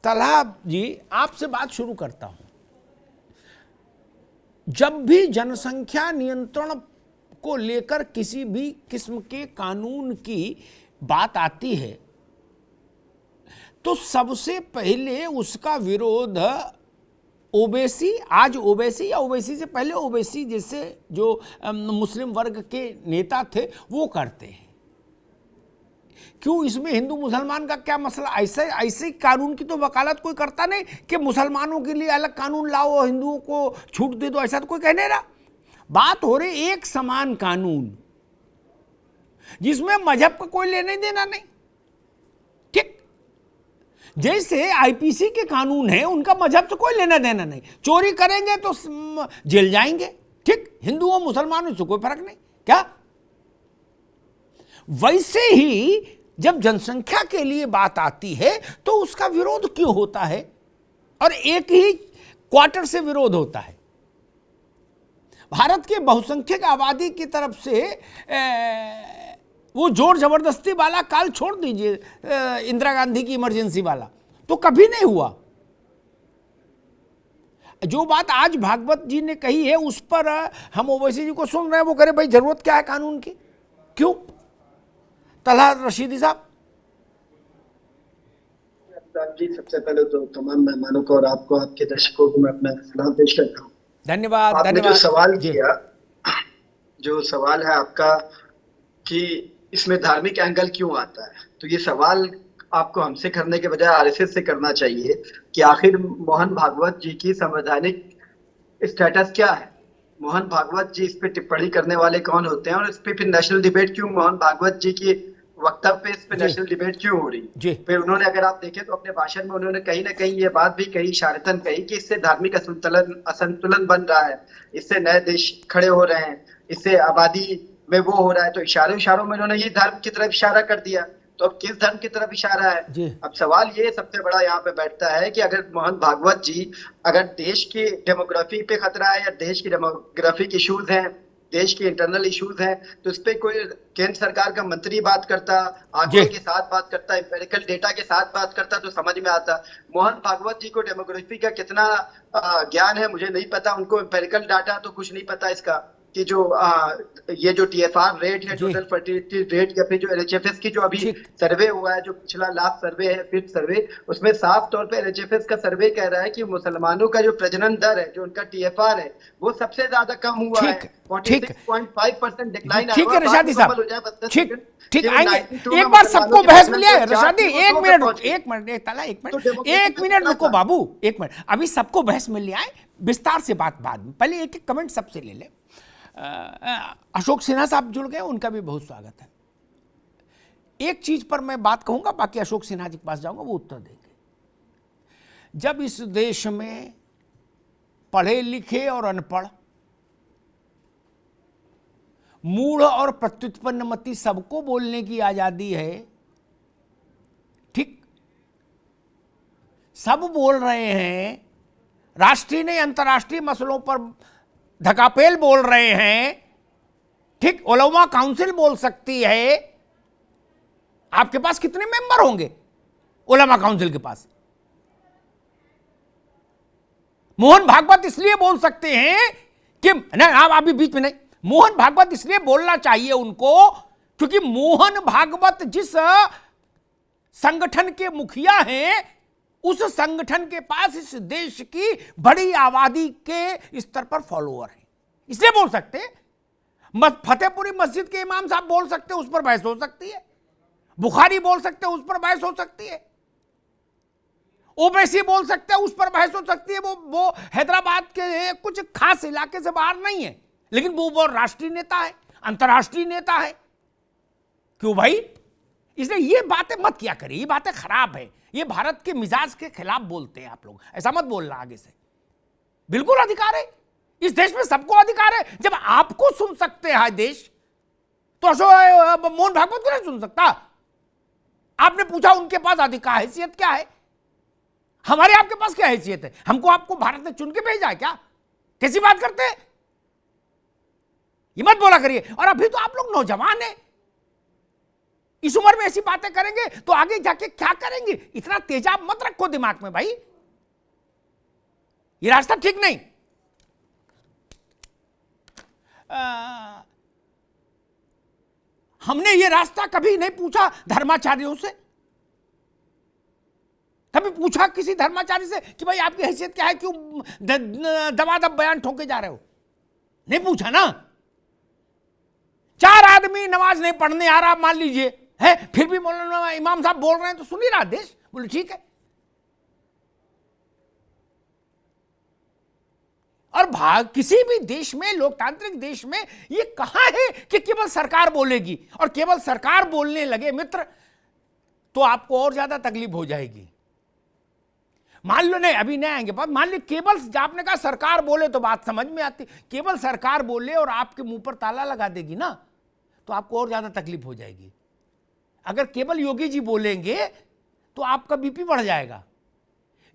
तलहा जी, आपसे बात शुरू करता हूं। जब भी जनसंख्या नियंत्रण को लेकर किसी भी किस्म के कानून की बात आती है तो सबसे पहले उसका विरोध ओबीसी, आज ओबीसी या ओबीसी से पहले ओबीसी जैसे जो मुस्लिम वर्ग के नेता थे वो करते हैं। क्यों, इसमें हिंदू मुसलमान का क्या मसला? ऐसे कानून की तो वकालत कोई करता नहीं कि मुसलमानों के लिए अलग कानून लाओ और हिंदुओं को छूट दे दो, ऐसा तो कोई कह नहीं रहा। बात हो रही एक समान कानून जिसमें मजहब का कोई लेने देना नहीं। ठीक, जैसे आईपीसी के कानून है, उनका मजहब से कोई लेना देना नहीं। चोरी करेंगे तो जेल जाएंगे, ठीक, हिंदुओं मुसलमानों से कोई फर्क नहीं। क्या वैसे ही जब जनसंख्या के लिए बात आती है तो उसका विरोध क्यों होता है? और एक ही क्वार्टर से विरोध होता है। भारत के बहुसंख्यक आबादी की तरफ से वो जोर जबरदस्ती वाला काल छोड़ दीजिए, इंदिरा गांधी की इमरजेंसी वाला तो कभी नहीं हुआ। जो बात आज भागवत जी ने कही है उस पर हम ओवैसी जी को सुन रहे हैं, वो करे भाई जरूरत क्या है कानून की? क्यों? तलहा रशीदी साहब जी, सबसे पहले तो तमाम मेहमानों को और आपको, आपके दर्शकों को मैं अपना सलाम पेश करता हूँ। धन्यवाद। आपने जो सवाल किया, जो सवाल है आपका कि इसमें धार्मिक एंगल क्यों आता है, तो ये सवाल आपको हमसे करने के बजाय आरएसएस से करना चाहिए कि आखिर मोहन भागवत जी की संवैधानिक स्टेटस क्या है। मोहन भागवत जी इस पे टिप्पणी करने वाले कौन होते हैं और इस पे फिर नेशनल डिबेट क्यों, मोहन भागवत जी की वक्तव्य पे इस पे नेशनल डिबेट क्यों हो रही? फिर उन्होंने, अगर आप देखें तो अपने भाषण में उन्होंने कहीं ना कहीं ये बात भी कही, इशारतन कही कि इससे धार्मिक असंतुलन बन रहा है, इससे नए देश खड़े हो रहे हैं, इससे आबादी में वो हो रहा है। तो इशारों में उन्होंने ये धर्म की तरफ इशारा कर दिया। तो अब किस धर्म की तरफ इशारा है? अब सवाल ये सबसे बड़ा यहाँ पे बैठता है कि अगर मोहन भागवत जी, अगर देश की डेमोग्राफी पे खतरा है या देश की डेमोग्राफिक इश्यूज हैं, देश के इंटरनल इश्यूज हैं, तो इस पे कोई केंद्र सरकार का मंत्री बात करता, आंकड़ों के साथ बात करता, एम्पिरिकल डेटा के साथ बात करता तो समझ में आता। मोहन भागवत जी को डेमोग्राफी का कितना ज्ञान है मुझे नहीं पता, उनको एम्पिरिकल डाटा तो कुछ नहीं पता इसका कि जो ये जो टीएफआर रेट है, टोटल फर्टिलिटी रेट, या फिर जो एलएचएफएस की जो अभी सर्वे हुआ है, जो पिछला लास्ट सर्वे है, फिफ्थ सर्वे, उसमें साफ तौर पे एलएचएफएस का सर्वे कह रहा है कि मुसलमानों का जो प्रजनन दर है, जो उनका टीएफआर है, वो सबसे ज्यादा कम हुआ है। 46.5% डिक्लाइन आया। ठीक है रशादी साहब, ठीक आएंगे। एक बार सबको बहस में लिया रशादी, एक मिनट रुको बाबू, एक मिनट, अभी सबको बहस में लिया है, विस्तार से बात बाद में। पहले एक एक कमेंट सबसे ले ले। अशोक सिन्हा साहब जुड़ गए, उनका भी बहुत स्वागत है। एक चीज पर मैं बात कहूंगा, बाकी अशोक सिन्हा जी के पास जाऊंगा, वो उत्तर देंगे। जब इस देश में पढ़े लिखे और अनपढ़, मूढ़ और प्रत्युत्पन्नमति सबको बोलने की आजादी है, ठीक, सब बोल रहे हैं, राष्ट्रीय नहीं अंतर्राष्ट्रीय मसलों पर धकापेल बोल रहे हैं, ठीक, उलमा काउंसिल बोल सकती है। आपके पास कितने मेंबर होंगे उलमा काउंसिल के पास? मोहन भागवत इसलिए बोल सकते हैं कि नहीं, आप अभी बीच में नहीं, मोहन भागवत इसलिए बोलना चाहिए उनको क्योंकि मोहन भागवत जिस संगठन के मुखिया हैं, उस संगठन के पास इस देश की बड़ी आबादी के स्तर पर फॉलोअर हैं, इसलिए बोल सकते हैं। फतेहपुरी मस्जिद के इमाम साहब बोल सकते हैं, उस पर बहस हो सकती है। बुखारी बोल सकते हैं, उस पर बहस हो सकती है। ओवैसी बोल सकते हैं, उस पर बहस हो सकती है। वो हैदराबाद के कुछ खास इलाके से बाहर नहीं है, लेकिन वो राष्ट्रीय नेता है, अंतर्राष्ट्रीय नेता है। क्यों भाई? इसलिए ये बातें मत किया करिए, ये बातें खराब है, ये भारत के मिजाज के खिलाफ बोलते हैं आप लोग, ऐसा मत बोलना आगे से। बिल्कुल अधिकार है, इस देश में सबको अधिकार है। जब आपको सुन सकते हैं देश, तो मोहन भागवत को नहीं सुन सकता? आपने पूछा उनके पास अधिकार, हैसियत क्या है? हमारे आपके पास क्या हैसियत है? हमको आपको भारत ने चुन के भेजा है क्या? कैसी बात करते हैं? ये मत बोला करिए। और अभी तो आप लोग नौजवान हैं, इस उम्र में ऐसी बातें करेंगे तो आगे जाके क्या करेंगे? इतना तेजाब मत रखो दिमाग में भाई, ये रास्ता ठीक नहीं। हमने ये रास्ता कभी नहीं पूछा धर्माचार्यों से, कभी पूछा किसी धर्माचार्य से कि भाई आपकी हैसियत क्या है, क्यों दबादब बयान ठोके जा रहे हो? नहीं पूछा ना। 4 आदमी नमाज नहीं पढ़ने आ रहा मान लीजिए है, फिर भी मौलाना इमाम साहब बोल रहे हैं तो सुन ही रहा देश, बोले ठीक है। और किसी भी देश में, लोकतांत्रिक देश में ये कहां है कि केवल सरकार बोलेगी, और केवल सरकार बोलने लगे मित्र तो आपको और ज्यादा तकलीफ हो जाएगी। मान लो, नहीं अभी नहीं आएंगे बात, मान लो केवल आपने कहा सरकार बोले तो बात समझ में आती, केवल सरकार बोले और आपके मुंह पर ताला लगा देगी ना तो आपको और ज्यादा तकलीफ हो जाएगी। अगर केवल योगी जी बोलेंगे तो आपका बीपी बढ़ जाएगा,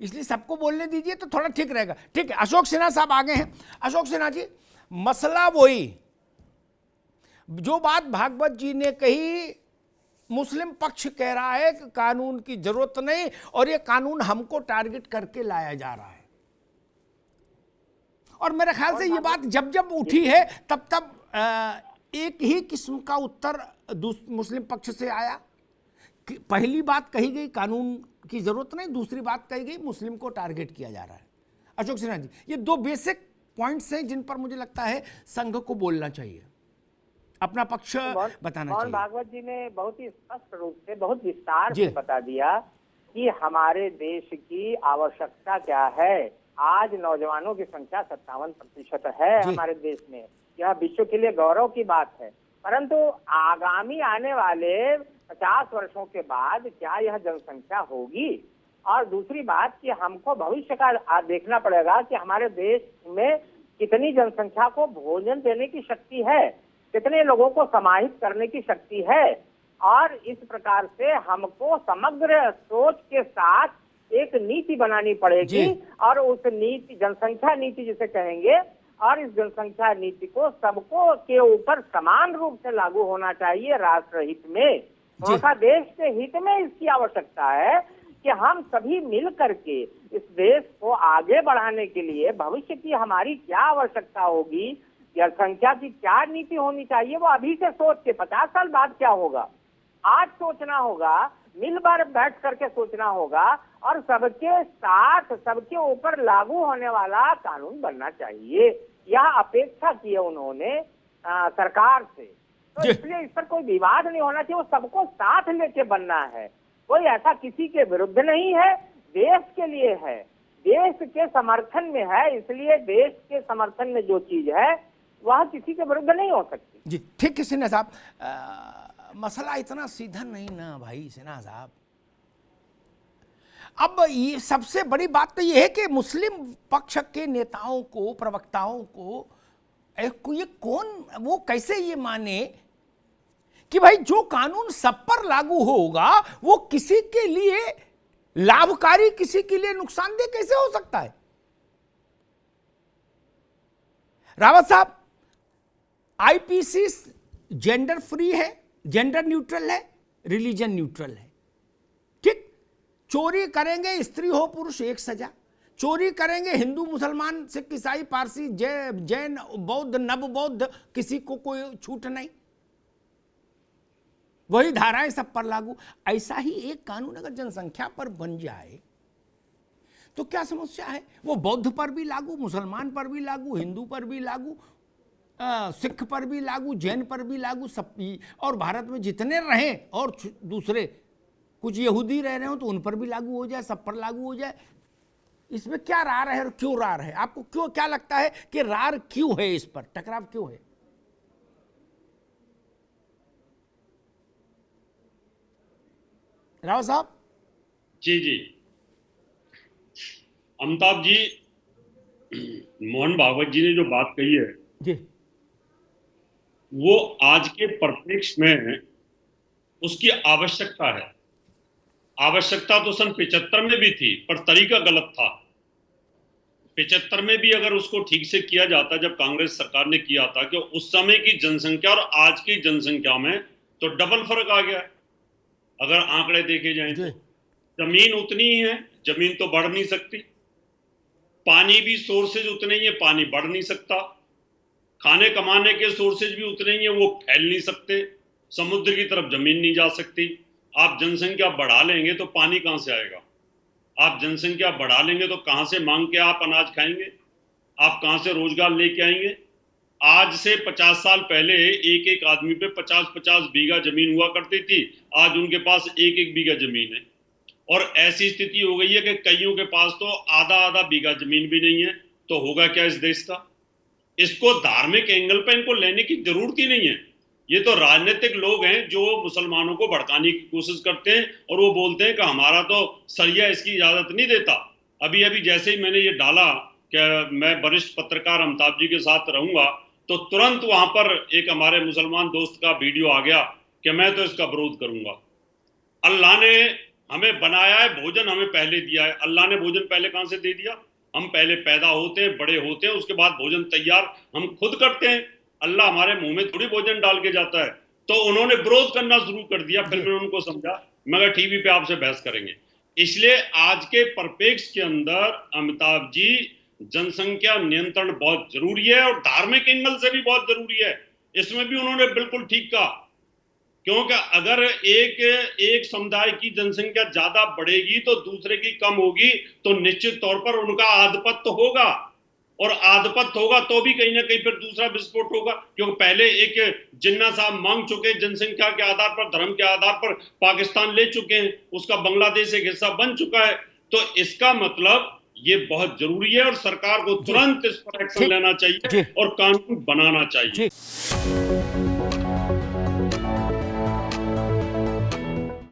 इसलिए सबको बोलने दीजिए तो थोड़ा ठीक रहेगा। ठीक है, अशोक सिन्हा साहब आगे हैं। अशोक सिन्हा जी, मसला वही जो बात भागवत जी ने कही, मुस्लिम पक्ष कह रहा है कि कानून की जरूरत नहीं और ये कानून हमको टारगेट करके लाया जा रहा है। और मेरे ख्याल से ये बात जब जब उठी है तब तब एक ही किस्म का उत्तर मुस्लिम पक्ष से आया। पहली बात कही गई कानून की जरूरत नहीं, दूसरी बात कही गई मुस्लिम को टारगेट किया जा रहा है। अशोक सिन्हा जी, ये 2 बेसिक पॉइंट्स हैं जिन पर मुझे लगता है संघ को बोलना चाहिए, अपना पक्ष बताना चाहिए। भागवत जी ने बहुत ही स्पष्ट रूप से, बहुत विस्तार से बता दिया कि हमारे देश की आवश्यकता क्या है। आज नौजवानों की संख्या 57% है हमारे देश में, यह विश्व के लिए गौरव की बात है। परंतु आगामी आने वाले 50 वर्षों के बाद क्या यह जनसंख्या होगी? और दूसरी बात कि हमको भविष्य का देखना पड़ेगा कि हमारे देश में कितनी जनसंख्या को भोजन देने की शक्ति है, कितने लोगों को समाहित करने की शक्ति है। और इस प्रकार से हमको समग्र सोच के साथ एक नीति बनानी पड़ेगी, और उस नीति, जनसंख्या नीति जिसे कहेंगे, और इस जनसंख्या नीति को सबको के ऊपर समान रूप से लागू होना चाहिए राष्ट्र हित में, तथा देश के हित में इसकी आवश्यकता है कि हम सभी मिल करके इस देश को आगे बढ़ाने के लिए भविष्य की हमारी क्या आवश्यकता होगी, जनसंख्या की क्या नीति होनी चाहिए, वो अभी से सोच के 50 साल बाद क्या होगा आज सोचना होगा, मिलकर बैठ करके सोचना होगा, और सबके साथ सबके ऊपर लागू होने वाला कानून बनना चाहिए। यह अपेक्षा की है उन्होंने सरकार से, तो इसलिए इस पर कोई विवाद नहीं होना चाहिए, वो सबको साथ लेके बनना है। कोई ऐसा किसी के विरुद्ध नहीं है, देश के लिए है, देश के समर्थन में है, इसलिए देश के समर्थन में जो चीज है वह किसी के विरुद्ध नहीं हो सकती। जी ठीक है सिन्हा साहब, मसला इतना सीधा नहीं ना भाई सिन्हा साहब। अब ये सबसे बड़ी बात तो ये है कि मुस्लिम पक्ष के नेताओं को, प्रवक्ताओं को ये कौन, वो कैसे ये माने कि भाई जो कानून सब पर लागू होगा वो किसी के लिए लाभकारी, किसी के लिए नुकसानदेह कैसे हो सकता है? रावत साहब, आईपीसी जेंडर फ्री है, जेंडर न्यूट्रल है, रिलीजन न्यूट्रल है, ठीक। चोरी करेंगे स्त्री हो पुरुष एक सजा, चोरी करेंगे हिंदू मुसलमान सिख ईसाई पारसी जैन बौद्ध नव बौद्ध, किसी को कोई छूट नहीं, वही धाराएं सब पर लागू। ऐसा ही एक कानून अगर जनसंख्या पर बन जाए तो क्या समस्या है? वो बौद्ध पर भी लागू, मुसलमान पर भी लागू, हिंदू पर भी लागू, सिख पर भी लागू, जैन पर भी लागू, सब। और भारत में जितने रहें और दूसरे कुछ यहूदी रह रहे हो तो उन पर भी लागू हो जाए, सब पर लागू हो जाए। इसमें क्या रार है और क्यों रार है? आपको क्यों क्या लगता है कि रार क्यों है, इस पर टकराव क्यों है? राव साहब। जी अमिताभ जी, मोहन भागवत जी ने जो बात कही है जी, वो आज के परिप्रेक्ष्य में उसकी आवश्यकता है। आवश्यकता तो सन 75 में भी थी, पर तरीका गलत था। 75 में भी अगर उसको ठीक से किया जाता, जब कांग्रेस सरकार ने किया था, कि उस समय की जनसंख्या और आज की जनसंख्या में तो डबल फर्क आ गया। अगर आंकड़े देखे जाएं तो जी जमीन उतनी ही है, जमीन तो बढ़ नहीं सकती। पानी भी सोर्सेज उतने ही है, पानी बढ़ नहीं सकता। खाने कमाने के सोर्सेज भी उतने ही है, वो फैल नहीं सकते। समुद्र की तरफ जमीन नहीं जा सकती। आप जनसंख्या बढ़ा लेंगे तो पानी कहां से आएगा? आप जनसंख्या बढ़ा लेंगे तो कहां से मांग के आप अनाज खाएंगे? आप कहां से रोजगार लेके आएंगे? आज से 50 साल पहले एक एक आदमी पे 50-50 बीघा जमीन हुआ करती थी, आज उनके पास एक एक बीघा जमीन है। और ऐसी स्थिति हो गई है कि कईयों के पास तो आधा आधा बीघा जमीन भी नहीं है। तो होगा क्या इस देश का? इसको धार्मिक एंगल पे इनको लेने की जरूरत ही नहीं है। ये तो राजनीतिक लोग हैं जो मुसलमानों को भड़काने की कोशिश करते हैं और वो बोलते हैं कि हमारा तो सरिया इसकी इजाजत नहीं देता। अभी अभी जैसे ही मैंने ये डाला कि मैं वरिष्ठ पत्रकार अमिताभ जी के साथ रहूंगा, तो तुरंत वहां पर एक हमारे मुसलमान दोस्त का वीडियो आ गया कि मैं तो इसका विरोध करूंगा। अल्लाह ने हमें बनाया है, भोजन हमें पहले दिया है। अल्लाह ने भोजन पहले कहां से दे दिया? हम पहले पैदा होते हैं, बड़े होते हैं, उसके बाद भोजन तैयार हम खुद करते हैं। अल्लाह हमारे मुंह में थोड़ी भोजन डाल के जाता है। तो उन्होंने विरोध करना शुरू कर दिया। फिर मैंने उनको समझा, मगर टीवी पे आपसे बहस करेंगे। इसलिए आज के परिप्रेक्ष्य के अंदर अमिताभ जी, जनसंख्या नियंत्रण बहुत जरूरी है और धार्मिक एंगल से भी बहुत जरूरी है। इसमें भी उन्होंने बिल्कुल ठीक कहा, क्योंकि अगर एक समुदाय की जनसंख्या ज्यादा बढ़ेगी तो दूसरे की कम होगी, तो निश्चित तौर पर उनका आधिपत्य होगा, और आधिपत्य होगा तो भी कहीं ना कहीं फिर दूसरा विस्फोट होगा। क्योंकि पहले एक जिन्ना साहब मांग चुके, जनसंख्या के आधार पर, धर्म के आधार पर पाकिस्तान ले चुके हैं, उसका बांग्लादेश एक हिस्सा बन चुका है। तो इसका मतलब ये बहुत जरूरी है और सरकार को तुरंत इस पर एक्शन लेना चाहिए और कानून बनाना चाहिए।